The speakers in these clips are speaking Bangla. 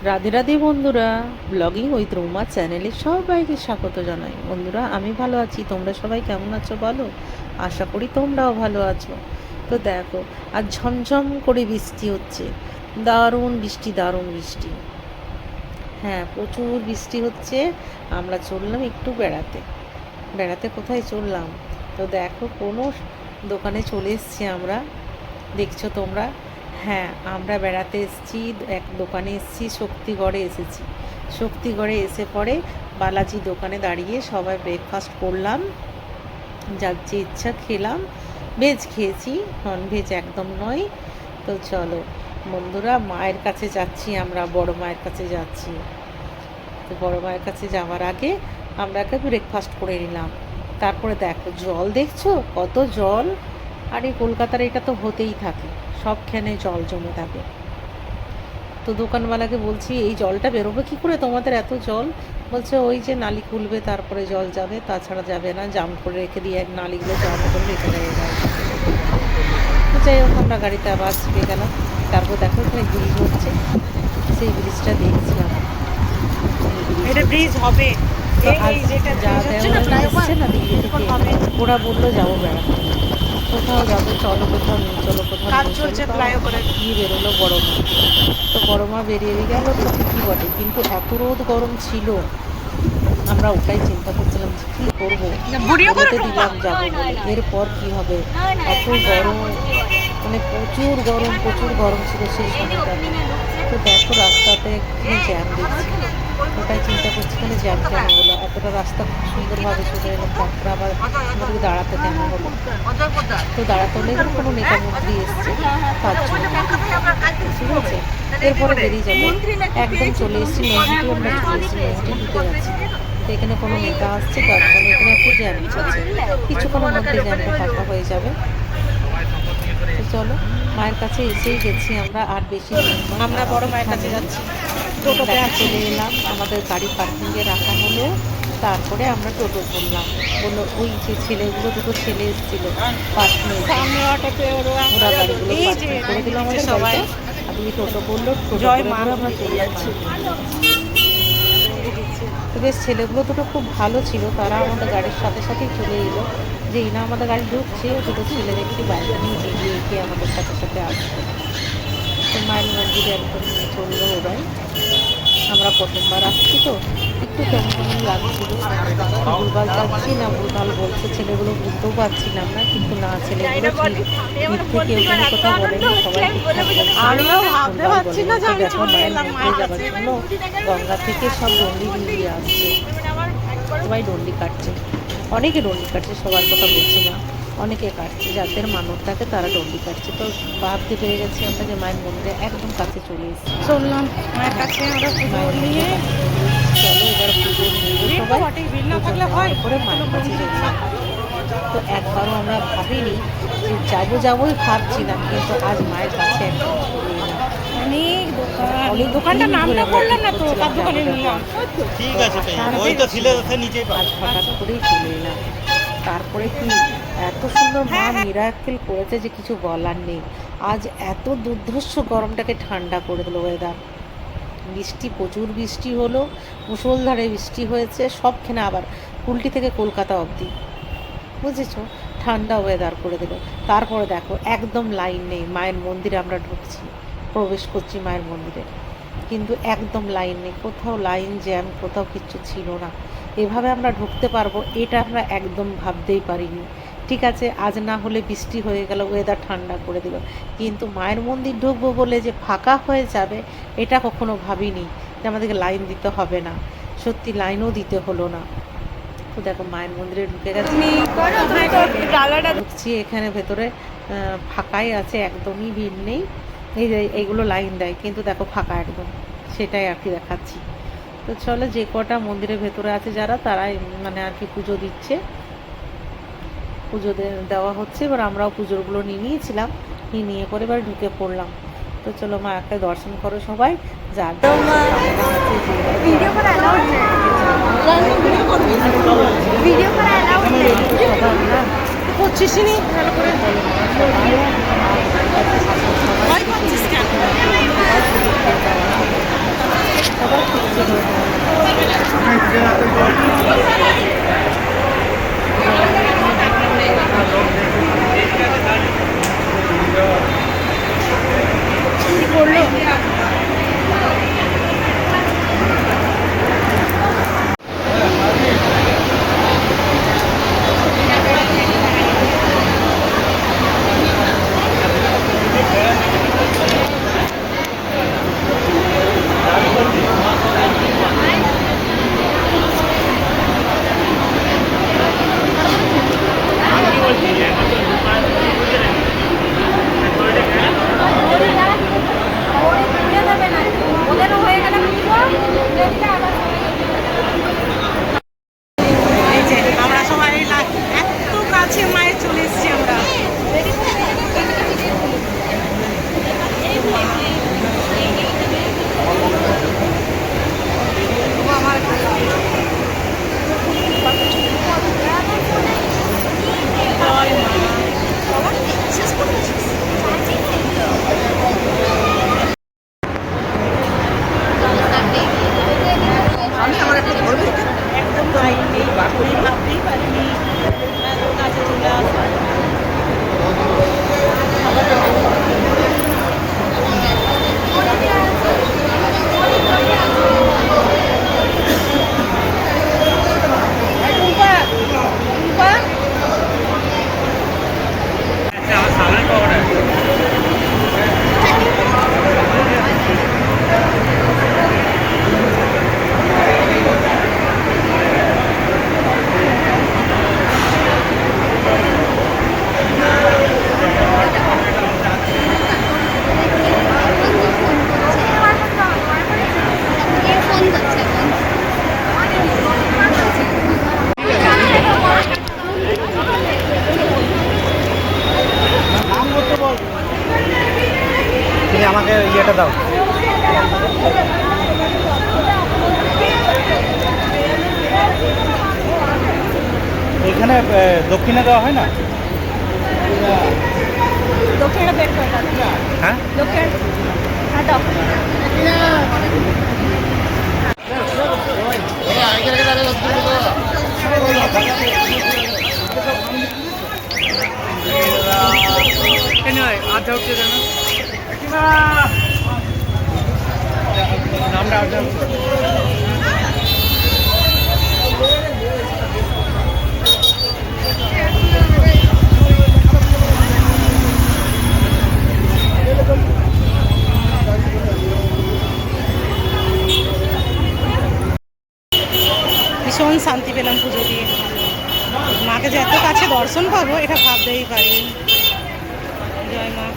রাধে রাধে বন্ধুরা, ব্লগিং উইথ রৌমা চ্যানেলে সবাইকে স্বাগত জানাই। বন্ধুরা, আমি ভালো আছি, তোমরা সবাই কেমন আছো বলো? আশা করি তোমরাও ভালো আছো। তো দেখো, আর ঝমঝম করে বৃষ্টি হচ্ছে, দারুণ বৃষ্টি, দারুণ বৃষ্টি। হ্যাঁ, প্রচুর বৃষ্টি হচ্ছে। আমরা চললাম একটু বেড়াতে। বেড়াতে কোথায় চললাম? তো দেখো, কোনো দোকানে চলে এসছি আমরা, দেখছো তোমরা। হ্যাঁ, আমরা বেড়াতে এসেছি, এক দোকানে এসেছি, শক্তিগড়ে এসেছি। শক্তিগড়ে এসে পরে বালাজি দোকানে দাঁড়িয়ে সবাই ব্রেকফাস্ট করলাম, যার যে ইচ্ছা খেলাম। ভেজ খেয়েছি, ননভেজ একদম নয়। তো চলো বন্ধুরা, মায়ের কাছে যাচ্ছি, আমরা বড় মায়ের কাছে যাচ্ছি। তো বড় মায়ের কাছে যাওয়ার আগে আমরা একটা ব্রেকফাস্ট করে নিলাম। তারপরে দেখো, জল দেখছো কত জল। আর এই কলকাতার এটা তো হতেই থাকে, সবখানে জল জমে থাকে। তো দোকানওয়ালাকে বলছি, এই জলটা বেরোবে কী করে তোমাদের এত জল? বলছে ওই যে নালি খুলবে তারপরে জল যাবে, তাছাড়া যাবে না, জাম করে রেখে দিয়ে এক নালিগুলো জাম করে রেখে দেয়। তো যাই হোক, আমরা গাড়িতে আবার চেপে গেলাম। তারপর দেখো এখানে ব্রিজ হচ্ছে, সেই ব্রিজটা দেখছিলাম। এটা ব্রিজ হবে। যা দেওয়া এসছে না দিল্লি থেকে, ওরা বললো যাবো বেড়াতে, কোথাও যাবো, চলো কোথাও নিয়ে চলো, কোথাও কাজ নিয়ে চলছে চলো। ফ্লাইওভারের। কি বেরোলো বড় মা। তো বড় মা বেরিয়ে গেল তো ঠিকই বটে, কিন্তু এত রোদ গরম ছিল, আমরা ওটাই চিন্তা করছিলাম যে কী করবো। বলতে দিলাম যাবো বলে, এরপর কি হবে? এত গরম, মানে প্রচুর গরম, প্রচুর গরম ছিল সেই সময়টাতে। তো দেখো রাস্তাতে কি জ্যাম দেখছি, ওটাই চিন্তা করছি এখানে জ্যাম কেন হলো, এতটা রাস্তা খুব সুন্দরভাবে চলে এলাম, তারপরে আবার আমাদেরকে দাঁড়াতে কেন হলো? তো দাঁড়াতে হলে এখানে কোনো নেতা মন্ত্রী এসছে তার জন্য, ঠিক আছে। এরপরে বেরিয়ে যাবো, একদম চলে এসেছি মসজিদে, আমরা চলে এসেছি মসজিদ ঢুকে যাচ্ছি। তো এখানে কোনো নেতা আসছে তার জন্য এখানে একটু জ্যাম আছে, কিছুক্ষণের মধ্যে জ্যামটা ফাঁকা হয়ে যাবে। তো চলো, মায়ের কাছে এসেই গেছি আমরা, আর বেশি আমরা বড় মায়ের কাছে যাচ্ছি। টোটোতে চলে এলাম, আমাদের গাড়ি পার্কিংয়ে রাখা হলো। তারপরে আমরা টোটো করলাম। বললো ওই যে ছেলেগুলো, দুটো ছেলে এসেছিলো পার্কিংয়ে, ওরা গাড়িগুলো পার্কিং করে দিল আমাদের সবাই গাড়িটা। আর তুমি টোটো করলো, টোটো জয় করে মা। করে আমরা চলে যাচ্ছি। তো বেশ, ছেলেগুলো দুটো খুব ভালো ছিল, তারা আমাদের গাড়ির সাথে সাথেই চলে এলো। যেই না আমাদের গাড়ি ঢুকছে, দুটো ছেলে দেখছি বাইরে নিয়ে এগিয়ে এগিয়ে আমাদের সাথে সাথে আসছে। তো মায়ের মন্দিরে একদম নিয়ে চললো ওরাই। আমরা প্রথমবার আসছি তো একটু কেমন কেমন লাগছিল, ভুলভাল যাচ্ছি না ভুলভাল বলছে ছেলেগুলো, বুঝতেও পারছিলাম না, কিন্তু না ছেলেগুলো ঠিক, মিথ্যে কেউ কোনো কথা বলেনি, সবাই ঠিকঠাক বলেছে। দেখো মায়ের মন্দিরে যাওয়ার জন্য গঙ্গা থেকে সব ডন্ডি দিয়ে আসছে, সবাই ডন্ডি কাটছে, অনেকে ডন্ডি কাটছে, সবার কথা বলছি না, অনেকে কাটছে, যাদের মানত থাকে তারা ডন্ডি কাটছে। তো ভাবতে পেরে গেছি আমরা যে মায়ের মন্দিরে একদম কাছে চলে এসেছি। চললাম মায়ের কাছে, আমরা পুজো নিয়ে চলো এবার পুজো নেবো সবাই, ভিড় না থাকলে হয় করে মায়ের কাছে চললাম। তো একবারও আমরা ভাবিনি যে যাবো যাবোই ভাবছিলাম, কিন্তু আজ মায়ের কাছে একদম চলে এলাম। অনেক দোকান, অনেক দোকানটার নামটা বললাম না তো, তার দোকানে নিলাম। ঠিক আছে, ওই তো ছিল নিচেই আজ হঠাৎ করেই চলে এলাম। তারপরে কি এত সুন্দর মা মিরাকেল করেছে যে কিছু বলার নেই। আজ এত দুর্ধর্ষ গরমটাকে ঠান্ডা করে দিল ওয়েদার। বৃষ্টি, প্রচুর বৃষ্টি হলো, মুষলধারে বৃষ্টি হয়েছে সবখানে, আবার কুলটি থেকে কলকাতা অবধি, বুঝেছ, ঠান্ডা ওয়েদার করে দিল। তারপরে দেখো একদম লাইন নেই, মায়ের মন্দিরে আমরা ঢুকছি, প্রবেশ করছি মায়ের মন্দিরে, কিন্তু একদম লাইন নেই, কোথাও লাইন জ্যাম, কোথাও কিচ্ছু ছিল না। এভাবে আমরা ঢুকতে পারবো এটা আমরা একদম ভাবতেই পারিনি। ঠিক আছে, আজ না হলে বৃষ্টি হয়ে গেল, ওয়েদার ঠান্ডা করে দিল, কিন্তু মায়ের মন্দির ঢুকবো বলে যে ফাঁকা হয়ে যাবে এটা কখনো ভাবিনি, যে আমাদেরকে লাইন দিতে হবে না। সত্যি লাইনও দিতে হলো না। তো দেখো মায়ের মন্দিরে ঢুকে গেছি, ঢুকছি, এখানে ভেতরে ফাঁকাই আছে, একদমই ভিড় নেই। এই যে এইগুলো লাইন দেয়, কিন্তু দেখো ফাঁকা একদম, সেটাই আর কি দেখাচ্ছি। তো চলো, যে কটা মন্দিরের ভেতরে আছে যারা, তারাই মানে আর কি পুজো দিচ্ছে, পুজো দেওয়া হচ্ছে। এবার আমরাও পুজোরগুলো নিয়েছিলাম, নিয়ে করে এবার ঢুকে পড়লাম। তো চলো মাকে দর্শন করো সবাই, যার করছিস নি ভালো করে। সবাই এই যে আমরা সবাই এত কাছে মায়ের চলে এসেছি আমরা। একদম পাইনি, আমি ভাবতেই পারিনি এত কাছে চলে আসা। তুমি আমাকে ইয়েটা দাও। এখানে দক্ষিণে দেওয়া হয় না? দক্ষিণে বের করে দাও। হ্যাঁ, দক্ষিণ হ্যাঁ দাও। আচ্ছা হচ্ছে নামটা ভীষণ শান্তি পেলাম পুজো দিয়ে। মাকে যে এত কাছে দর্শন পাবো এটা ভাবতেই পারিনি। জয় মা।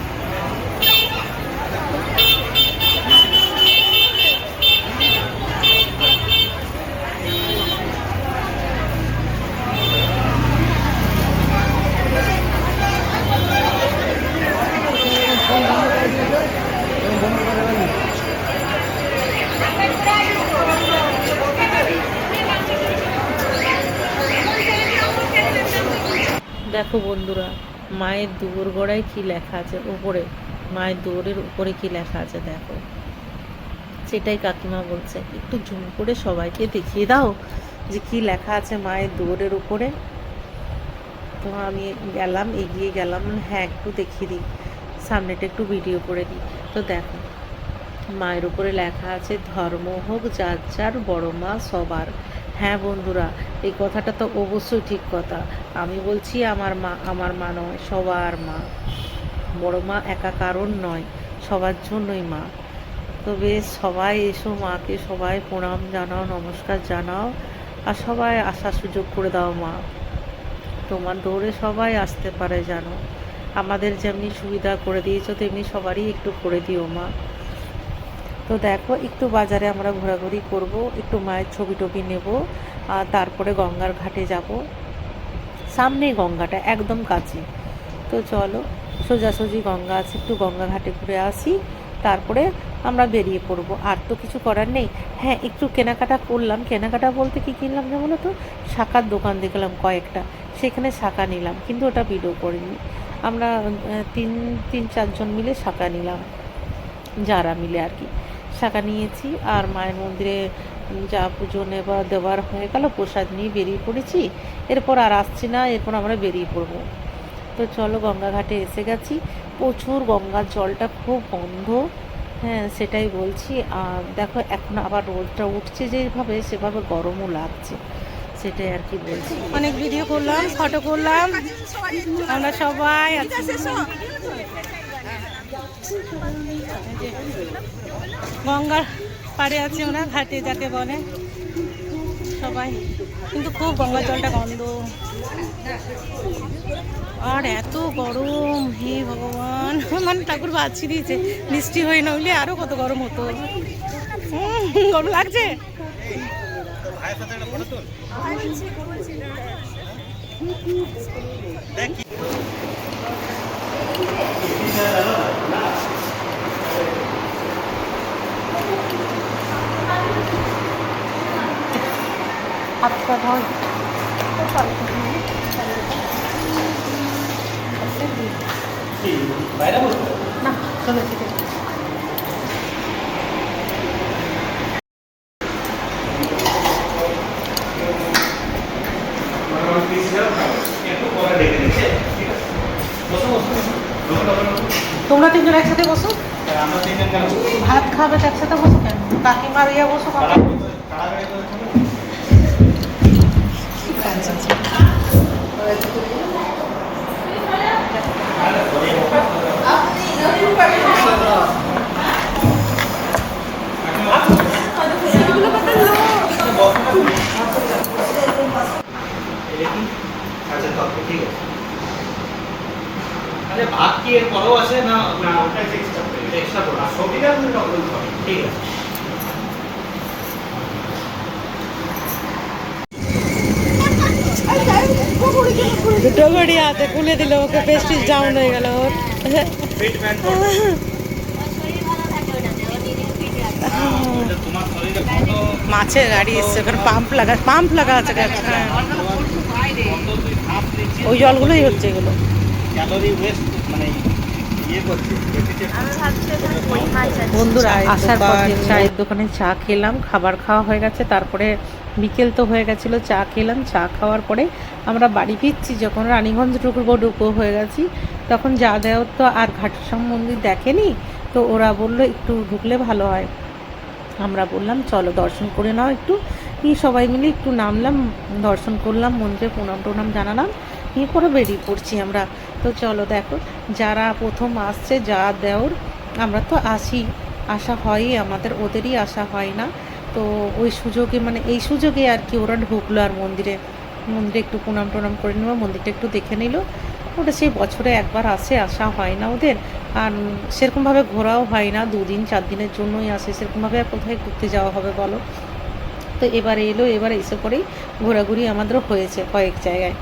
দেখো বন্ধুরা, মায়ের দুয়ার গোড়ায় কি লেখা আছে উপরে, মায়ের দুয়ারের উপরে কি লেখা আছে দেখো, সেটাই কাকিমা বলছে একটু জুম করে সবাইকে দেখিয়ে দাও যে কি লেখা আছে মায়ের দুয়ারের উপরে। তো আমি গেলাম, এগিয়ে গেলাম, হ্যাঁ একটু দেখিয়ে দিই, সামনেটা একটু ভিডিও করে দিই। তো দেখো মায়ের উপরে লেখা আছে ধর্ম হোক যার যার, বড় মা সবার। হ্যাঁ বন্ধুরা, এই কথাটা তো অবশ্যই ঠিক কথা। আমি বলছি আমার মা নয়, সবার মা। বড় মা একা কারণ নয়, সবার জন্যই মা। তো বেশ সবাই এসো, মাকে সবাই প্রণাম জানাও, নমস্কার জানাও, আর সবাই আসার সুযোগ করে দাও মা। তোমার দৌড়ে সবাই আসতে পারে জানো, আমাদের যেমনি সুবিধা করে দিয়েছো তেমনি সবারই একটু করে দিও মা। তো দেখো একটু বাজারে আমরা ঘোরাঘুরি করব, একটু মায়ের ছবি টবি নেব, আর তারপরে গঙ্গার ঘাটে যাব। সামনেই গঙ্গাটা, একদম কাছে। তো চলো সোজাসুজি গঙ্গা আছে, একটু গঙ্গা ঘাটে ঘুরে আসি, তারপরে আমরা বেরিয়ে পড়ব। আর তো কিছু করার নেই। হ্যাঁ একটু কেনাকাটা করলাম, কেনাকাটা বলতে কি কিনলাম যে বলো তো, শাঁখার দোকান দেখলাম কয়েকটা, সেখানে শাঁখা নিলাম, কিন্তু ওটা ভিডিও করিনি। আমরা তিন চারজন মিলে শাঁখা নিলাম, যারা মিলে আর কি। শাখা নিয়েছি আর মায়ের মন্দিরে যা পুজো দেওয়ার হয়ে গেল, প্রসাদ নিয়ে বেরিয়ে পড়েছি। এরপর আর আসছি না, এরপর আমরা বেরিয়ে পড়বো। তো চলো, গঙ্গা ঘাটে এসে গেছি। প্রচুর গঙ্গার জলটা খুব বন্ধ, হ্যাঁ সেটাই বলছি। আর দেখো এখন আবার রোদটা উঠছে যেভাবে, সেভাবে গরমও লাগছে, সেটাই আর কি বলছি। অনেক ভিডিও করলাম, ফটো করলাম, আমরা সবাই আছি। গঙ্গার পাড়ে আছি আমরা, ঘাটে যাকে বলে সবাই, কিন্তু খুব গঙ্গার জলটা গন্ধ আর এত গরম, হে ভগবান, মানে ঠাকুর বাঁচিয়ে দিয়েছে। বৃষ্টি হয়ে না হলে আরো কত গরম হতো। গরম লাগছে। হাতটা ধর। বাইরে বলতে না চলে ঠিক আছে। তোমরা তিনজন একসাথে বসো, আমরা তিনজন কেন ভাত খাবে তো একসাথে বসো কেন? কাকিমার ইয়া বসো, কাকা। তাড়াতাড়ি করে চলো। আচ্ছা তবে ঠিক আছে। আরে ভাত কি এর পরেও আছে না? না ওটা এক্সট্রা করে সবইটা আপনি টক করতে ঠিক আছে। দুটো ঘড়ি হাতে খুলে দিল, ওকে পেস্টিজ ডাউন হয়ে গেল ওর। ফিট প্যান্ট তোমার শরীরে কত মাছের গাড়ি এসছে, ওখানে পাম্প লাগা আছে। ওই জলগুলোই হচ্ছে এগুলো। ক্যালোরি ওয়েস্ট মানে ইয়ে করছে। বন্ধুরা আসার পর চায়ের দোকানে চা খেলাম, খাবার খাওয়া হয়ে গেছে। তারপরে বিকেল তো হয়ে গেছিলো, চা খেলাম। চা খাওয়ার পরে আমরা বাড়ি ফিরছি, যখন রানীগঞ্জ ঢুকবো হয়ে গেছি, তখন যা দেওয়ার তো আর ঘাটশ্যাম মন্দির দেখেনি। তো ওরা বললো একটু ঢুকলে ভালো হয়। আমরা বললাম চলো দর্শন করে নাও একটু। সবাই মিলে একটু নামলাম, দর্শন করলাম, মন্দিরে প্রণাম টনাম জানালাম, করে বেরিয়ে পড়ছি আমরা। তো চলো দেখো, যারা প্রথম আসছে যা দেওর, আমরা তো আসা হয়ই আমাদের, ওদেরই আসা হয় না। তো ওই সুযোগে মানে এই সুযোগে আর কি ওরা ঢুকলো আর মন্দিরে একটু প্রণাম টনাম করে নেবো, মন্দিরটা একটু দেখে নিল। ওটা সেই বছরে একবার আসা হয় না ওদের, আর সেরকমভাবে ঘোরাও হয় না, 2 দিন 4 দিনের জন্যই আসে, সেরকমভাবে আর কোথায় ঘুরতে যাওয়া হবে বলো। তো এবার এসে পরেই ঘোরাঘুরি আমাদেরও হয়েছে কয়েক জায়গায়।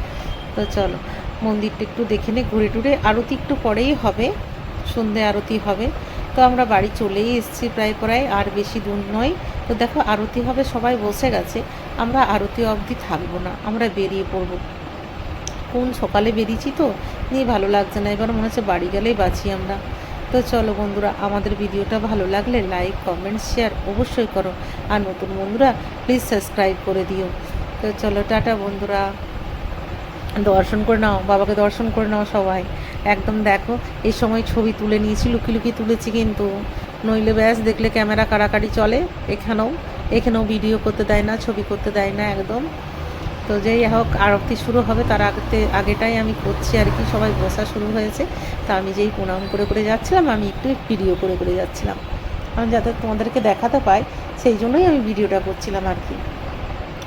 তো চলো মন্দিরটা একটু দেখে নে, ঘুরে টুরে। আরতি একটু পরেই হবে, সন্ধে আরতি হবে। তো আমরা বাড়ি চলেই এসেছি প্রায়, আর বেশি দূর নয়। তো দেখো আরতি হবে, সবাই বসে গেছে, আমরা আরতি অবধি থাকবো না, আমরা বেরিয়ে পড়বো। কোন সকালে বেরিয়েছি তো নিয়ে ভালো লাগছে না, এবার মনে হচ্ছে বাড়ি গেলেই বাঁচি আমরা। তো চলো বন্ধুরা, আমাদের ভিডিওটা ভালো লাগলে লাইক কমেন্ট শেয়ার অবশ্যই করো, আর নতুন বন্ধুরা প্লিজ সাবস্ক্রাইব করে দিও। তো চলো টাটা বন্ধুরা, দর্শন করে নাও, বাবাকে দর্শন করে নাও সবাই একদম। দেখো এই সময় ছবি তুলে নিয়েছি, লুকিয়ে তুলেছি, কিন্তু নইলে ব্যাস দেখলে ক্যামেরা কাড়াকাড়ি চলে। এখানেও ভিডিও করতে দেয় না, ছবি করতে দেয় না একদম। তো যেই হোক আরতি শুরু হবে তার আগেটাই আমি করছি আর কি, সবাই বসা শুরু হয়েছে। তা আমি যেই প্রণাম করে যাচ্ছিলাম, আমি একটু ভিডিও করে যাচ্ছিলাম, আমি যাতে তোমাদেরকে দেখাতে পাই, সেই জন্যই আমি ভিডিওটা করছিলাম আর কি,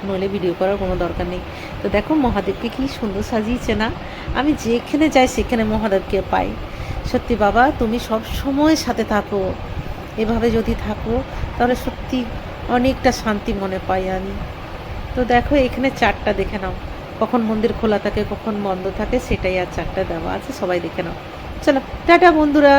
নইলে ভিডিও করার কোনো দরকার নেই। তো দেখো মহাদেবকে কি সুন্দর সাজিয়েছে না, আমি যেখানে যাই সেখানে মহাদেবকে পাই। সত্যি বাবা তুমি সব সময় সাথে থাকো, এভাবে যদি থাকো তাহলে সত্যি অনেকটা শান্তি মনে পাই আমি। তো দেখো এখানে চারটা দেখে নাও, কখন মন্দির খোলা থাকে কখন বন্ধ থাকে, সেটাই আর চারটা দেওয়া আছে, সবাই দেখে নাও। চলো টাটা বন্ধুরা।